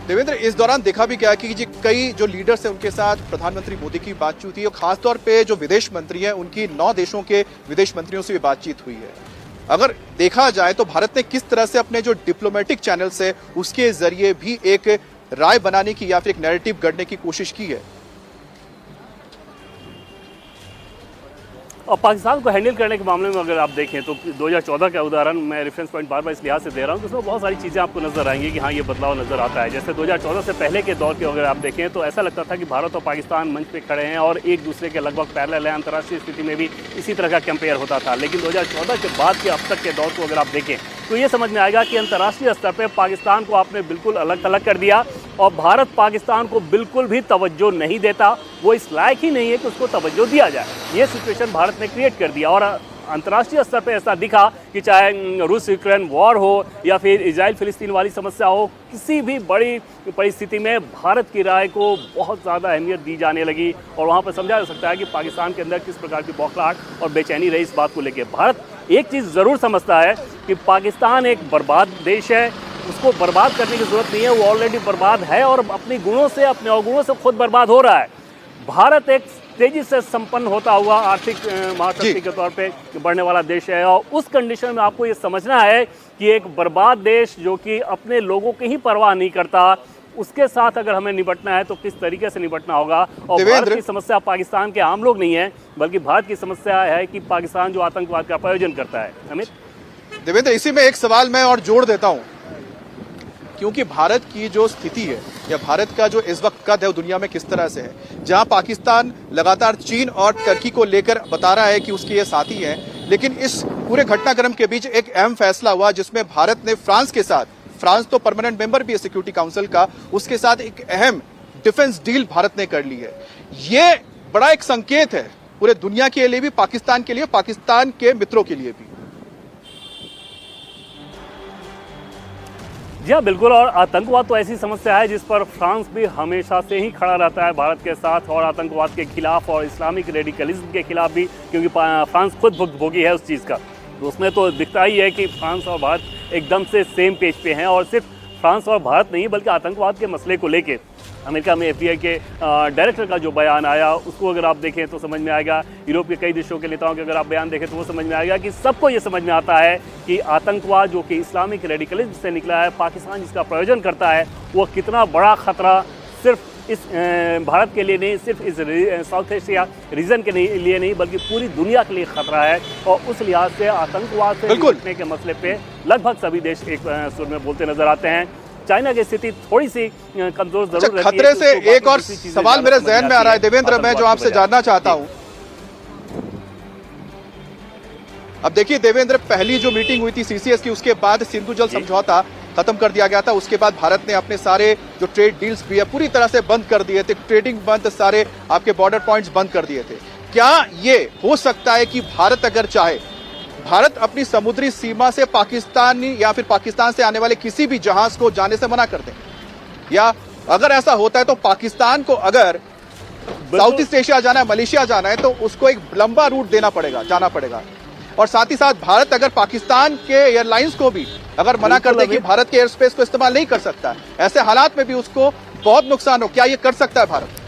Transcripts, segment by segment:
देवेंद्र, इस दौरान देखा भी गया कि कई जो लीडर्स हैं उनके साथ प्रधानमंत्री मोदी की बातचीत हुई और खासतौर पे जो विदेश मंत्री हैं उनकी 9 देशों के विदेश मंत्रियों से भी बातचीत हुई है। अगर देखा जाए तो भारत ने किस तरह से अपने जो डिप्लोमेटिक चैनल से उसके जरिए भी एक राय बनाने की या फिर एक नैरेटिव गढ़ने की कोशिश की है। और पाकिस्तान को हैंडल करने के मामले में अगर आप देखें तो 2014 का उदाहरण मैं रेफरेंस पॉइंट बार बार इस लिहाज से दे रहा हूं कि उसमें बहुत सारी चीज़ें आपको नजर आएंगी कि हाँ ये बदलाव नजर आता है। जैसे 2014 से पहले के दौर के अगर आप देखें तो ऐसा लगता था कि भारत और पाकिस्तान मंच पे खड़े हैं और एक दूसरे के लगभग पैरेलल है। अंतर्राष्ट्रीय स्थिति में भी इसी तरह का कंपेयर होता था। लेकिन 2014 के बाद के अब तक के दौर को अगर आप देखें तो ये समझ में आएगा कि अंतर्राष्ट्रीय स्तर पर पाकिस्तान को आपने बिल्कुल अलग थलग कर दिया और भारत पाकिस्तान को बिल्कुल भी तवज्जो नहीं देता। वो इस लायक ही नहीं है कि उसको तवज्जो दिया जाए। ये सिचुएशन भारत ने क्रिएट कर दिया और अंतर्राष्ट्रीय स्तर पे ऐसा दिखा कि चाहे रूस यूक्रेन वॉर हो या फिर इजराइल फिलिस्तीन वाली समस्या हो, किसी भी बड़ी परिस्थिति में भारत की राय को बहुत ज़्यादा अहमियत दी जाने लगी और वहाँ पर समझा जा सकता है कि पाकिस्तान के अंदर किस प्रकार की बौखलाहट और बेचैनी रही इस बात को लेकर। भारत एक चीज़ ज़रूर समझता है कि पाकिस्तान एक बर्बाद देश है, उसको बर्बाद करने की ज़रूरत नहीं है, वो ऑलरेडी बर्बाद है और अपने गुणों से अपने अवगुणों से खुद बर्बाद हो रहा है। भारत एक तेजी से संपन्न होता हुआ आर्थिक महाशक्ति के तौर पे बढ़ने वाला देश है और उस कंडीशन में आपको ये समझना है कि एक बर्बाद देश जो कि अपने लोगों की ही परवाह नहीं करता, उसके साथ अगर हमें निपटना है तो किस तरीके से निपटना होगा। और भारत की समस्या पाकिस्तान के आम लोग नहीं है, बल्कि भारत की समस्या है कि पाकिस्तान जो आतंकवाद का प्रायोजन करता है। अमित देवेंद्र, इसी में एक सवाल मैं और जोड़ देता हूं, क्योंकि भारत की जो स्थिति है या भारत का जो इस वक्त कद है वो दुनिया में किस तरह से है, जहां पाकिस्तान लगातार चीन और टर्की को लेकर बता रहा है कि उसके ये साथी हैं, लेकिन इस पूरे घटनाक्रम के बीच एक अहम फैसला हुआ जिसमें भारत ने फ्रांस के साथ, फ्रांस तो परमानेंट मेंबर भी है सिक्योरिटी काउंसिल का, उसके साथ एक अहम डिफेंस डील भारत ने कर ली है। ये बड़ा एक संकेत है पूरे दुनिया के लिए भी, पाकिस्तान के लिए, पाकिस्तान के मित्रों के लिए भी। जी हाँ, बिल्कुल। और आतंकवाद तो ऐसी समस्या है जिस पर फ्रांस भी हमेशा से ही खड़ा रहता है भारत के साथ और आतंकवाद के खिलाफ और इस्लामिक रेडिकलिज्म के खिलाफ भी, क्योंकि फ्रांस खुद भुगतभोगी है उस चीज़ का। तो उसमें तो दिखता ही है कि फ्रांस और भारत एकदम से सेम पेज पे हैं और सिर्फ फ्रांस और भारत नहीं बल्कि आतंकवाद के मसले को लेके अमेरिका में FBI के डायरेक्टर का जो बयान आया उसको अगर आप देखें तो समझ में आएगा, यूरोप के कई देशों के नेताओं के अगर आप बयान देखें तो वो समझ में आएगा कि सबको ये समझ में आता है कि आतंकवाद जो कि इस्लामिक रेडिकलिज्म से निकला है, पाकिस्तान जिसका प्रयोजन करता है, वो कितना बड़ा खतरा सिर्फ इस भारत के लिए नहीं, सिर्फ इस साउथ एशिया रीजन के लिए नहीं बल्कि पूरी दुनिया के लिए खतरा है। और उस लिहाज से आतंकवाद से निपटने के मसले पे लगभग सभी देश एक सुर में बोलते नजर आते हैं। चाइना की स्थिति थोड़ी सी कमजोर जरूर रहती है। खतरे से एक और सवाल मेरे जहन में आ रहा है देवेंद्र, मैं जो आपसे जानना चाहता हूं। अब देखिए देवेंद्र, पहली जो मीटिंग हुई थी CCS की, उसके बाद सिंधु जल समझौता खत्म कर दिया गया था। उसके बाद भारत ने अपने सारे जो ट्रेड डील्स भी है पूरी तरह से बंद कर दिए थे, ट्रेडिंग बंद, सारे आपके बॉर्डर पॉइंट्स बंद कर दिए थे। क्या ये हो सकता है कि भारत अगर चाहे, भारत अपनी समुद्री सीमा से पाकिस्तानी या फिर पाकिस्तान से आने वाले किसी भी जहाज को जाने से मना कर दें? या अगर ऐसा होता है तो पाकिस्तान को अगर साउथ ईस्ट एशिया जाना है, मलेशिया जाना है, तो उसको एक लंबा रूट जाना पड़ेगा। और साथ ही साथ भारत अगर पाकिस्तान के एयरलाइंस को भी अगर मना कर दे कि भारत के एयर स्पेस को इस्तेमाल नहीं कर सकता, ऐसे हालात में भी उसको बहुत नुकसान हो, क्या ये कर सकता है भारत?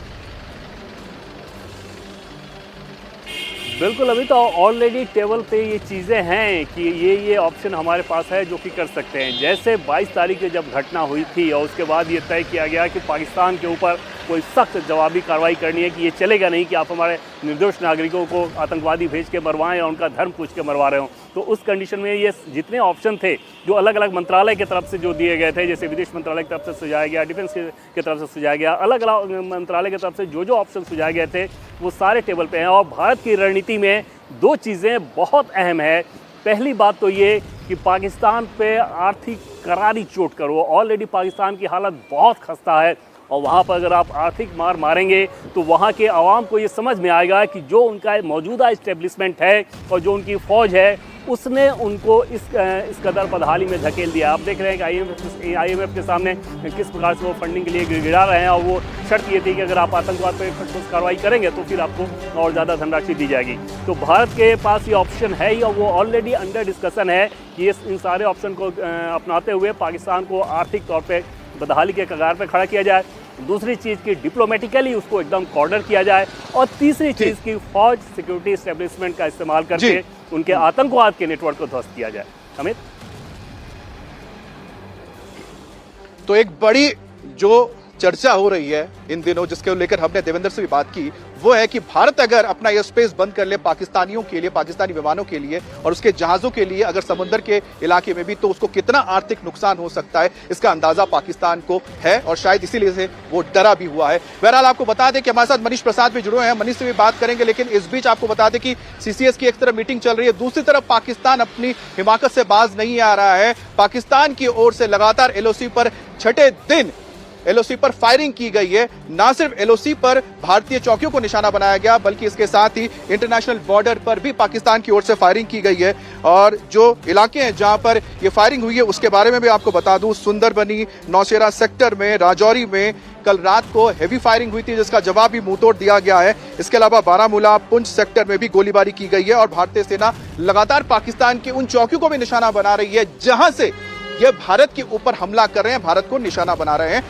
बिल्कुल, अभी तो ऑलरेडी टेबल पे ये चीज़ें हैं कि ये ऑप्शन हमारे पास है जो कि कर सकते हैं। जैसे 22 तारीख की जब घटना हुई थी और उसके बाद ये तय किया गया कि पाकिस्तान के ऊपर कोई सख्त जवाबी कार्रवाई करनी है कि ये चलेगा नहीं कि आप हमारे निर्दोष नागरिकों को आतंकवादी भेज के मरवाएं और उनका धर्म पूछ के मरवा रहे हो। तो उस कंडीशन में ये जितने ऑप्शन थे जो अलग अलग मंत्रालय की तरफ से जो दिए गए थे, जैसे विदेश मंत्रालय की तरफ से सुझाया गया, डिफेंस की तरफ से सुझाया गया, अलग अलग मंत्रालय की तरफ से जो ऑप्शन सुझाए गए थे वो सारे टेबल पे हैं। और भारत की रणनीति में 2 चीज़ें बहुत अहम है। पहली बात तो ये कि पाकिस्तान पे आर्थिक करारी चोट करो। ऑलरेडी पाकिस्तान की हालत बहुत खस्ता है और वहाँ पर अगर आप आर्थिक मार मारेंगे तो वहाँ के आवाम को ये समझ में आएगा कि जो उनका मौजूदा इस्टेब्लिशमेंट है और जो उनकी फ़ौज है उसने उनको इस कदर बदहाली में धकेल दिया। आप देख रहे हैं कि IMF के सामने किस प्रकार से वो फंडिंग के लिए गिड़गिड़ा रहे हैं और वो शर्त ये थी कि अगर आप आतंकवाद पर ठोस कार्रवाई करेंगे तो फिर आपको और ज़्यादा धनराशि दी जाएगी। तो भारत के पास ये ऑप्शन है ही और वो ऑलरेडी अंडर डिस्कशन है कि इन सारे ऑप्शन को अपनाते हुए पाकिस्तान को आर्थिक तौर पर बदहाली के कगार पर खड़ा किया जाए, दूसरी चीज़ की डिप्लोमेटिकली उसको एकदम कॉर्नर किया जाए, और तीसरी चीज़ की फौज सिक्योरिटी एस्टेब्लिशमेंट का इस्तेमाल करके उनके आतंकवाद के नेटवर्क को ध्वस्त किया जाए। अमित, तो एक बड़ी जो चर्चा हो रही है इन दिनों, जिसके लेकर हमने देवेंद्र से भी बात की, वो है कि भारत अगर अपना एयर स्पेस बंद कर ले पाकिस्तानियों के लिए, पाकिस्तानी विमानों के लिए और उसके जहाजों के लिए, अगर समुद्र के इलाके में भी, तो उसको कितना आर्थिक नुकसान हो सकता है, इसका अंदाजा पाकिस्तान को है और शायद इसीलिए से वो डरा भी हुआ है। बहरहाल आपको बता दें कि हमारे साथ मनीष प्रसाद भी जुड़े हैं, मनीष से भी बात करेंगे, लेकिन इस बीच आपको बता दें कि सीसीएस की एक तरफ मीटिंग चल रही है, दूसरी तरफ पाकिस्तान अपनी हिमाकत से बाज नहीं आ रहा है। पाकिस्तान की ओर से लगातार एलओसी पर छठे दिन एलओसी पर फायरिंग की गई है। ना सिर्फ एलओसी पर भारतीय चौकियों को निशाना बनाया गया, बल्कि इसके साथ ही इंटरनेशनल बॉर्डर पर भी पाकिस्तान की ओर से फायरिंग की गई है। और जो इलाके हैं जहां पर यह फायरिंग हुई है उसके बारे में भी आपको बता दूं, सुंदरबनी, नौशेरा सेक्टर में, राजौरी में कल रात को हेवी फायरिंग हुई थी, जिसका जवाब भी मुंहतोड़ दिया गया है। इसके अलावा बारामूला, पुंछ सेक्टर में भी गोलीबारी की गई है और भारतीय सेना लगातार पाकिस्तान की उन चौकियों को भी निशाना बना रही है जहां से यह भारत के ऊपर हमला कर रहे हैं, भारत को निशाना बना रहे हैं।